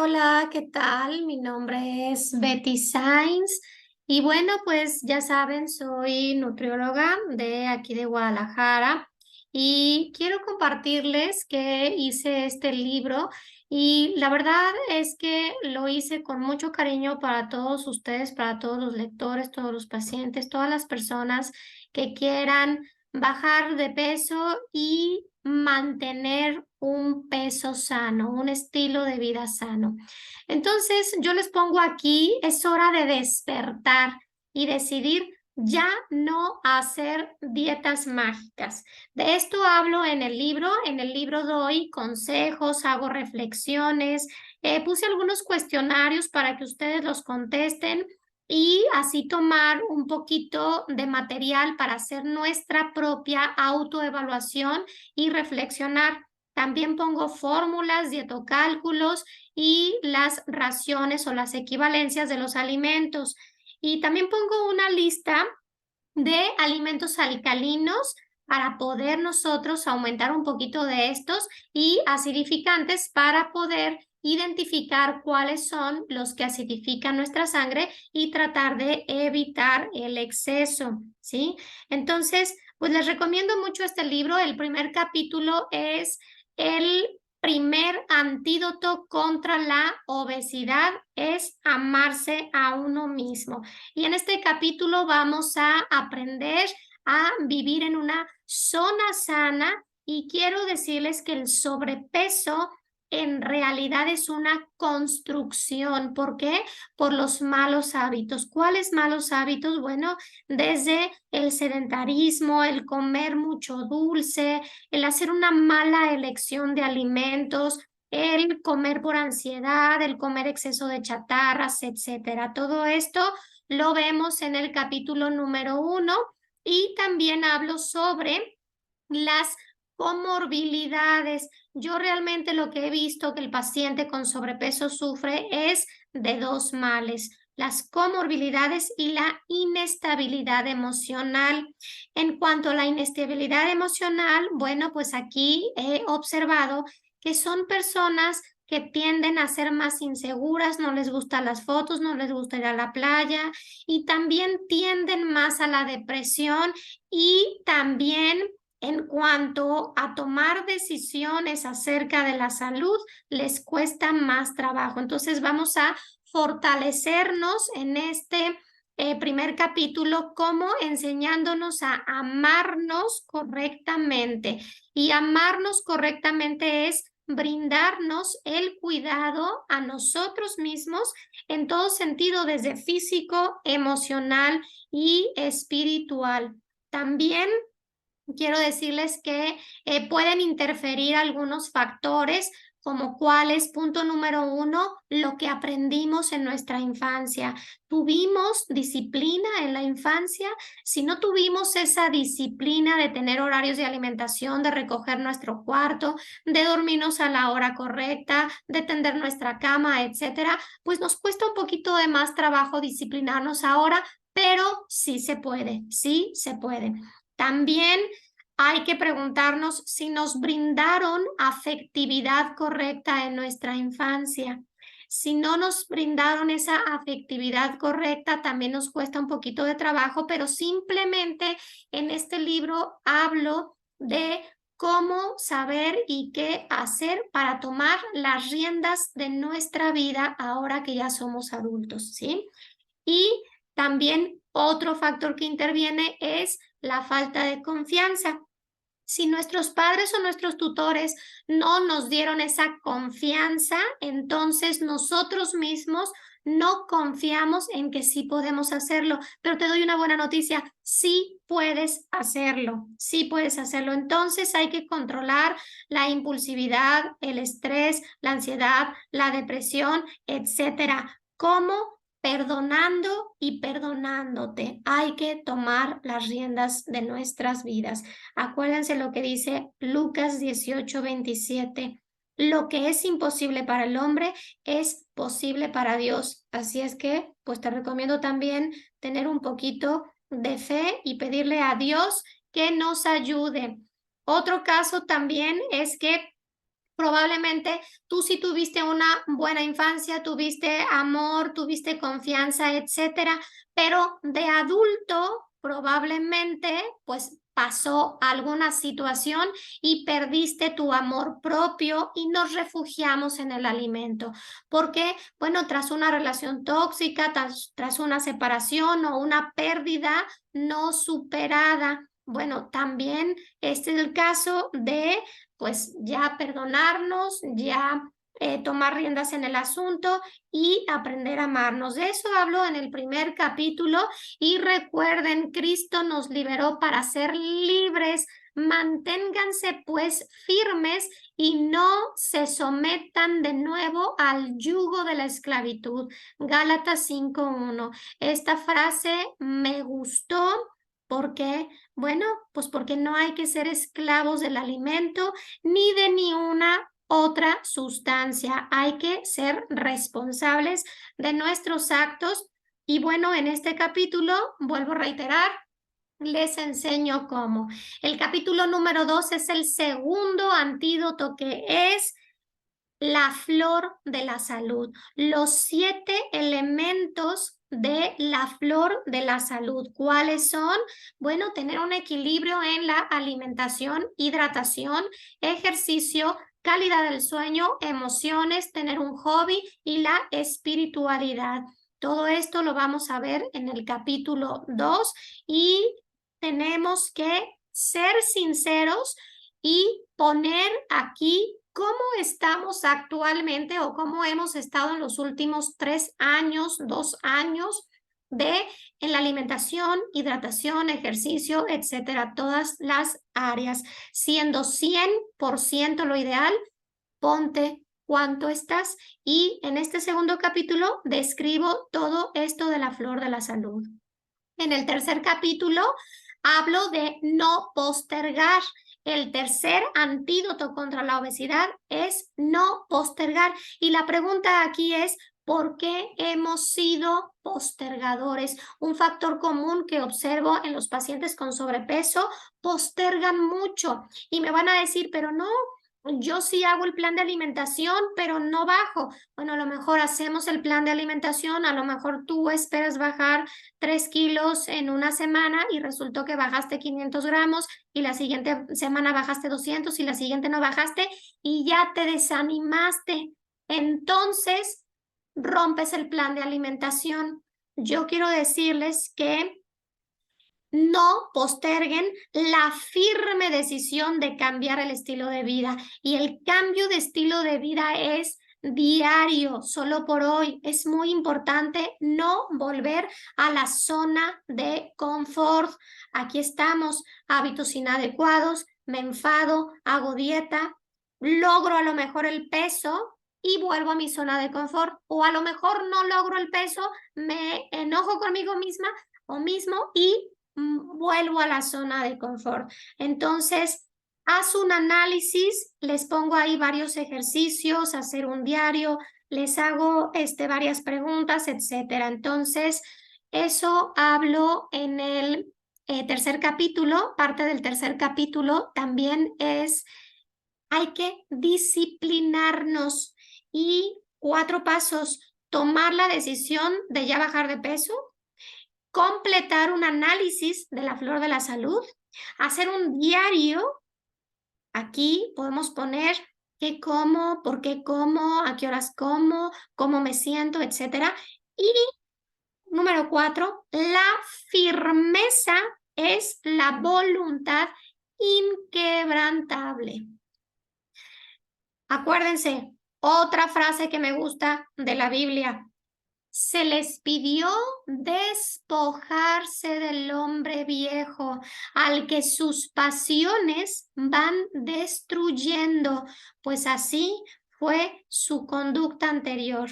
Hola, ¿qué tal? Mi nombre es Betty Sainz y bueno, pues ya saben, soy nutrióloga de aquí de Guadalajara y quiero compartirles que hice este libro y la verdad es que lo hice con mucho cariño para todos ustedes, para todos los lectores, todos los pacientes, todas las personas que quieran bajar de peso y mantener un peso sano, un estilo de vida sano. Entonces, yo les pongo aquí, es hora de despertar y decidir ya no hacer dietas mágicas. De esto hablo en el libro doy consejos, hago reflexiones, puse algunos cuestionarios para que ustedes los contesten y así tomar un poquito de material para hacer nuestra propia autoevaluación y reflexionar. También pongo fórmulas, dietocálculos y las raciones o las equivalencias de los alimentos. Y también pongo una lista de alimentos alcalinos para poder nosotros aumentar un poquito de estos y acidificantes para poder identificar cuáles son los que acidifican nuestra sangre y tratar de evitar el exceso, ¿sí? Entonces, pues les recomiendo mucho este libro. El primer capítulo es el primer antídoto contra la obesidad, es amarse a uno mismo. Y en este capítulo vamos a aprender a vivir en una zona sana y quiero decirles que el sobrepeso en realidad es una construcción. ¿Por qué? Por los malos hábitos. ¿Cuáles malos hábitos? Bueno, desde el sedentarismo, el comer mucho dulce, el hacer una mala elección de alimentos, el comer por ansiedad, el comer exceso de chatarras, etcétera. Todo esto lo vemos en el capítulo número 1 y también hablo sobre las comorbilidades. Yo realmente lo que he visto que el paciente con sobrepeso sufre es de dos males, las comorbilidades y la inestabilidad emocional. En cuanto a la inestabilidad emocional, bueno, pues aquí he observado que son personas que tienden a ser más inseguras, no les gustan las fotos, no les gusta ir a la playa y también tienden más a la depresión y también en cuanto a tomar decisiones acerca de la salud, les cuesta más trabajo. Entonces vamos a fortalecernos en este primer capítulo, como enseñándonos a amarnos correctamente. Y amarnos correctamente es brindarnos el cuidado a nosotros mismos en todo sentido, desde físico, emocional y espiritual. También quiero decirles que pueden interferir algunos factores, como cuáles, punto número 1, lo que aprendimos en nuestra infancia. ¿Tuvimos disciplina en la infancia? Si no tuvimos esa disciplina de tener horarios de alimentación, de recoger nuestro cuarto, de dormirnos a la hora correcta, de tender nuestra cama, etcétera, pues nos cuesta un poquito de más trabajo disciplinarnos ahora, pero sí se puede, sí se puede. También hay que preguntarnos si nos brindaron afectividad correcta en nuestra infancia. Si no nos brindaron esa afectividad correcta, también nos cuesta un poquito de trabajo, pero simplemente en este libro hablo de cómo saber y qué hacer para tomar las riendas de nuestra vida ahora que ya somos adultos, ¿sí? Y también otro factor que interviene es la falta de confianza. Si nuestros padres o nuestros tutores no nos dieron esa confianza, entonces nosotros mismos no confiamos en que sí podemos hacerlo. Pero te doy una buena noticia, sí puedes hacerlo, sí puedes hacerlo. Entonces hay que controlar la impulsividad, el estrés, la ansiedad, la depresión, etcétera. ¿Cómo? Perdonando y perdonándote. Hay que tomar las riendas de nuestras vidas. Acuérdense lo que dice Lucas 18:27. Lo que es imposible para el hombre es posible para Dios. Así es que, pues te recomiendo también tener un poquito de fe y pedirle a Dios que nos ayude. Otro caso también es que Probablemente tú sí tuviste una buena infancia, tuviste amor, tuviste confianza, etcétera, pero de adulto probablemente pues pasó alguna situación y perdiste tu amor propio y nos refugiamos en el alimento. Porque, bueno, tras una relación tóxica, tras una separación o una pérdida no superada, bueno, también este es el caso de pues ya perdonarnos, ya tomar riendas en el asunto y aprender a amarnos. De eso hablo en el primer capítulo y recuerden, Cristo nos liberó para ser libres. Manténganse pues firmes y no se sometan de nuevo al yugo de la esclavitud. Gálatas 5:1. Esta frase me gustó porque, bueno, pues porque no hay que ser esclavos del alimento ni de ni una otra sustancia. Hay que ser responsables de nuestros actos. Y bueno, en este capítulo, vuelvo a reiterar, les enseño cómo. El capítulo número 2 es el segundo antídoto, que es la flor de la salud, los 7 elementos de la flor de la salud. ¿Cuáles son? Bueno, tener un equilibrio en la alimentación, hidratación, ejercicio, calidad del sueño, emociones, tener un hobby y la espiritualidad. Todo esto lo vamos a ver en el capítulo 2 y tenemos que ser sinceros y poner aquí cómo estamos actualmente o cómo hemos estado en los últimos 3 años, 2 años en la alimentación, hidratación, ejercicio, etcétera, todas las áreas. Siendo 100% lo ideal, ponte cuánto estás y en este segundo capítulo describo todo esto de la flor de la salud. En el tercer capítulo hablo de no postergar. El tercer antídoto contra la obesidad es no postergar. Y la pregunta aquí es, ¿por qué hemos sido postergadores? Un factor común que observo en los pacientes con sobrepeso: postergan mucho. Y me van a decir, pero no, yo sí hago el plan de alimentación, pero no bajo. Bueno, a lo mejor hacemos el plan de alimentación, a lo mejor tú esperas bajar 3 kilos en una semana y resultó que bajaste 500 gramos y la siguiente semana bajaste 200 y la siguiente no bajaste y ya te desanimaste. Entonces, rompes el plan de alimentación. Yo quiero decirles que no posterguen la firme decisión de cambiar el estilo de vida. Y el cambio de estilo de vida es diario, solo por hoy. Es muy importante no volver a la zona de confort. Aquí estamos, hábitos inadecuados, me enfado, hago dieta, logro a lo mejor el peso y vuelvo a mi zona de confort. O a lo mejor no logro el peso, me enojo conmigo misma o mismo y vuelvo a la zona de confort. Entonces, haz un análisis, les pongo ahí varios ejercicios, hacer un diario, les hago varias preguntas, etcétera. Entonces, eso hablo en el tercer capítulo. Parte del tercer capítulo también es, hay que disciplinarnos. Y 4 pasos: tomar la decisión de ya bajar de peso, completar un análisis de la flor de la salud, hacer un diario. Aquí podemos poner qué como, por qué como, a qué horas como, cómo me siento, etcétera. Y número 4, la firmeza es la voluntad inquebrantable. Acuérdense, otra frase que me gusta de la Biblia: se les pidió despojarse del hombre viejo, al que sus pasiones van destruyendo, pues así fue su conducta anterior,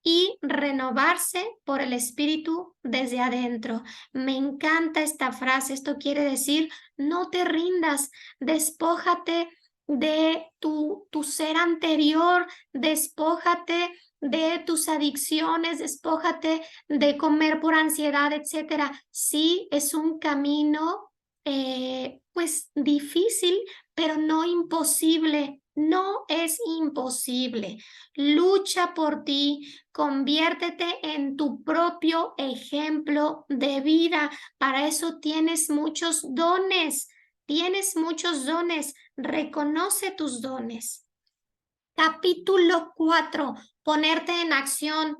y renovarse por el espíritu desde adentro. Me encanta esta frase. Esto quiere decir, no te rindas, despójate de tu ser anterior, despójate de tus adicciones, despójate de comer por ansiedad, etcétera. Sí, es un camino pues difícil, pero no imposible. No es imposible. Lucha por ti, conviértete en tu propio ejemplo de vida. Para eso tienes muchos dones. Tienes muchos dones. Reconoce tus dones. Capítulo 4. Ponerte en acción.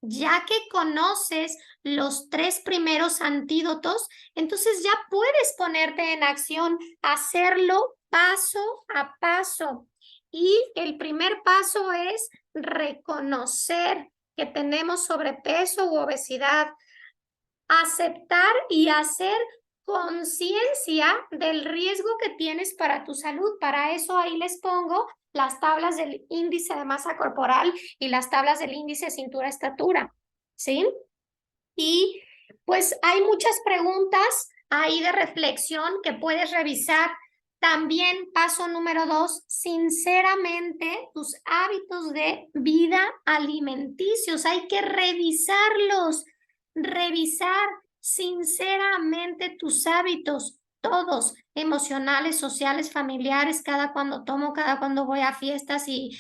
Ya que conoces los 3 primeros antídotos, entonces ya puedes ponerte en acción, hacerlo paso a paso. Y el primer paso es reconocer que tenemos sobrepeso u obesidad, aceptar y hacer conciencia del riesgo que tienes para tu salud. Para eso ahí les pongo las tablas del índice de masa corporal y las tablas del índice cintura-estatura, ¿sí? Y pues hay muchas preguntas ahí de reflexión que puedes revisar. También paso número 2, sinceramente, tus hábitos de vida alimenticios. Hay que revisar sinceramente tus hábitos, todos, emocionales, sociales, familiares, cada cuando tomo, cada cuando voy a fiestas y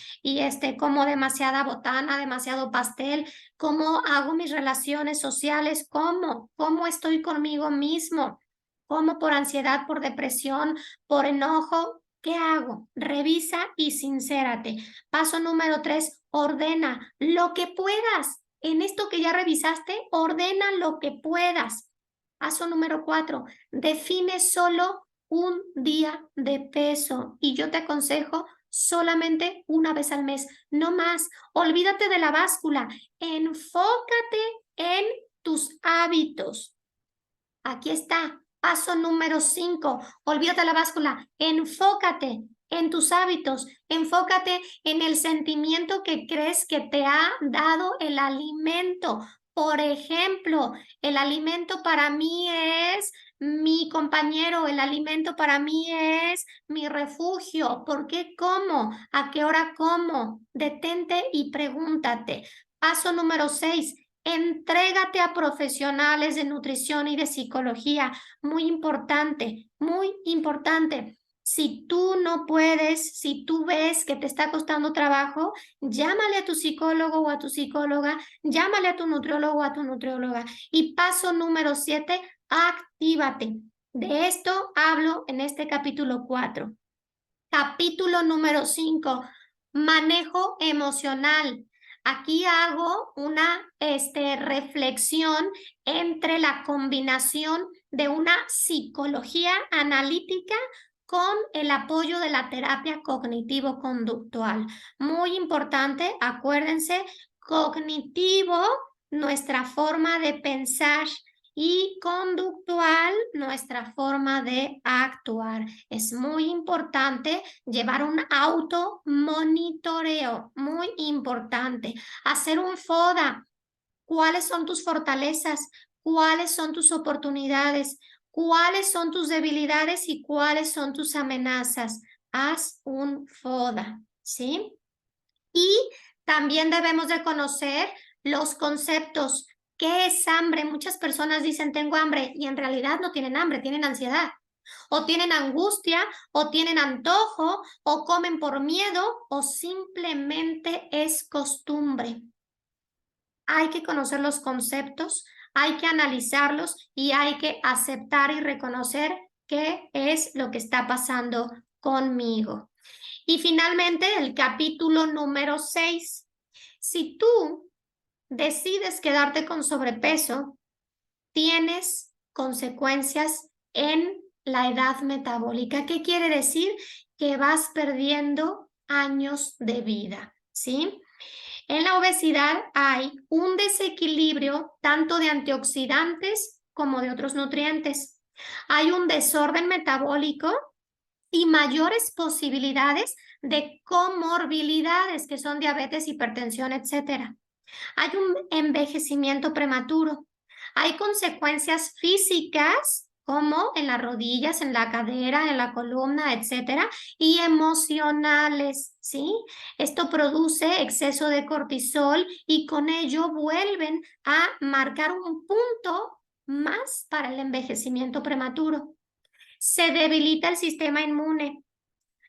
como demasiada botana, demasiado pastel, cómo hago mis relaciones sociales, cómo estoy conmigo mismo, cómo por ansiedad, por depresión, por enojo, ¿qué hago? Revisa y sincérate. Paso número 3, ordena lo que puedas. En esto que ya revisaste, ordena lo que puedas. Paso número 4, define solo un día de peso y yo te aconsejo solamente una vez al mes, no más. Olvídate de la báscula, enfócate en tus hábitos. Aquí está, paso número 5, olvídate de la báscula, enfócate en tus hábitos, enfócate en el sentimiento que crees que te ha dado el alimento. Por ejemplo, el alimento para mí es mi compañero, el alimento para mí es mi refugio. ¿Por qué como? ¿A qué hora como? Detente y pregúntate. Paso número 6, entrégate a profesionales de nutrición y de psicología. Muy importante, muy importante. Si tú no puedes, si tú ves que te está costando trabajo, llámale a tu psicólogo o a tu psicóloga, llámale a tu nutriólogo o a tu nutrióloga. Y paso número 7, actívate. De esto hablo en este capítulo 4. Capítulo número 5, manejo emocional. Aquí hago una reflexión entre la combinación de una psicología analítica con el apoyo de la terapia cognitivo-conductual. Muy importante, acuérdense, cognitivo, nuestra forma de pensar, y conductual, nuestra forma de actuar. Es muy importante llevar un automonitoreo, muy importante. Hacer un FODA. ¿Cuáles son tus fortalezas? ¿Cuáles son tus oportunidades? ¿Cuáles son tus debilidades y cuáles son tus amenazas? Haz un FODA, ¿sí? Y también debemos de conocer los conceptos. ¿Qué es hambre? Muchas personas dicen tengo hambre y en realidad no tienen hambre, tienen ansiedad. O tienen angustia, o tienen antojo, o comen por miedo, o simplemente es costumbre. Hay que conocer los conceptos, hay que analizarlos y hay que aceptar y reconocer qué es lo que está pasando conmigo. Y finalmente, el capítulo número 6. Si tú decides quedarte con sobrepeso, tienes consecuencias en la edad metabólica. ¿Qué quiere decir? Que vas perdiendo años de vida, ¿sí? En la obesidad hay un desequilibrio tanto de antioxidantes como de otros nutrientes. Hay un desorden metabólico y mayores posibilidades de comorbilidades, que son diabetes, hipertensión, etcétera. Hay un envejecimiento prematuro. Hay consecuencias físicas como en las rodillas, en la cadera, en la columna, etcétera, y emocionales, ¿sí? Esto produce exceso de cortisol y con ello vuelven a marcar un punto más para el envejecimiento prematuro. Se debilita el sistema inmune.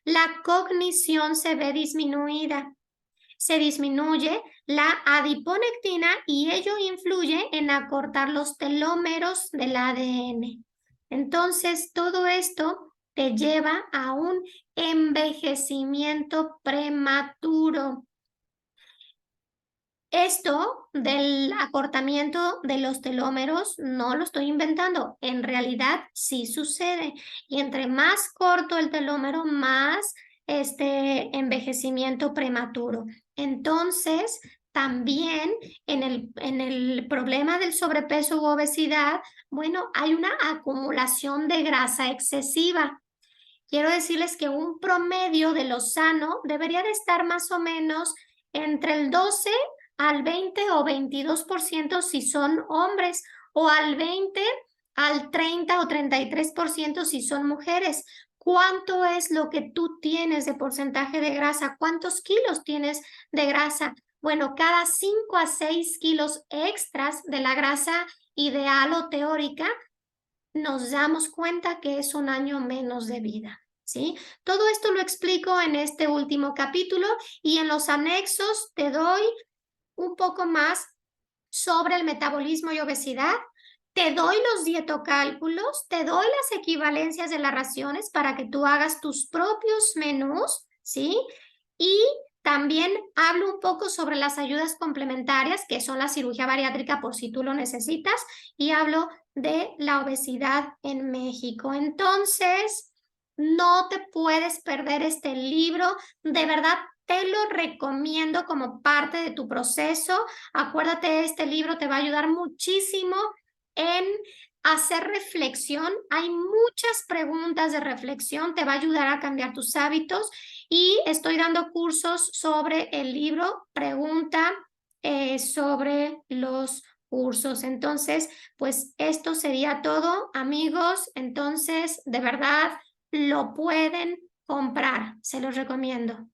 la cognición se ve disminuida. Se disminuye la adiponectina y ello influye en acortar los telómeros del ADN. Entonces, todo esto te lleva a un envejecimiento prematuro. Esto del acortamiento de los telómeros no lo estoy inventando, en realidad sí sucede. Y entre más corto el telómero, más envejecimiento prematuro. Entonces, también en el problema del sobrepeso u obesidad, bueno, hay una acumulación de grasa excesiva. Quiero decirles que un promedio de lo sano debería de estar más o menos entre el 12 al 20 o 22% si son hombres, o al 20 al 30 o 33% si son mujeres. ¿Cuánto es lo que tú tienes de porcentaje de grasa? ¿Cuántos kilos tienes de grasa? Bueno, cada 5 a 6 kilos extras de la grasa ideal o teórica, nos damos cuenta que es un año menos de vida, ¿sí? Todo esto lo explico en este último capítulo y en los anexos te doy un poco más sobre el metabolismo y obesidad. Te doy los dietocálculos, te doy las equivalencias de las raciones para que tú hagas tus propios menús, ¿sí? Y también hablo un poco sobre las ayudas complementarias, que son la cirugía bariátrica por si tú lo necesitas, y hablo de la obesidad en México. Entonces, no te puedes perder este libro. De verdad, te lo recomiendo como parte de tu proceso. Acuérdate, este libro te va a ayudar muchísimo en hacer reflexión. Hay muchas preguntas de reflexión, te va a ayudar a cambiar tus hábitos y estoy dando cursos sobre el libro Pregunta sobre los cursos. Entonces, pues esto sería todo, amigos. Entonces, de verdad, lo pueden comprar. Se los recomiendo.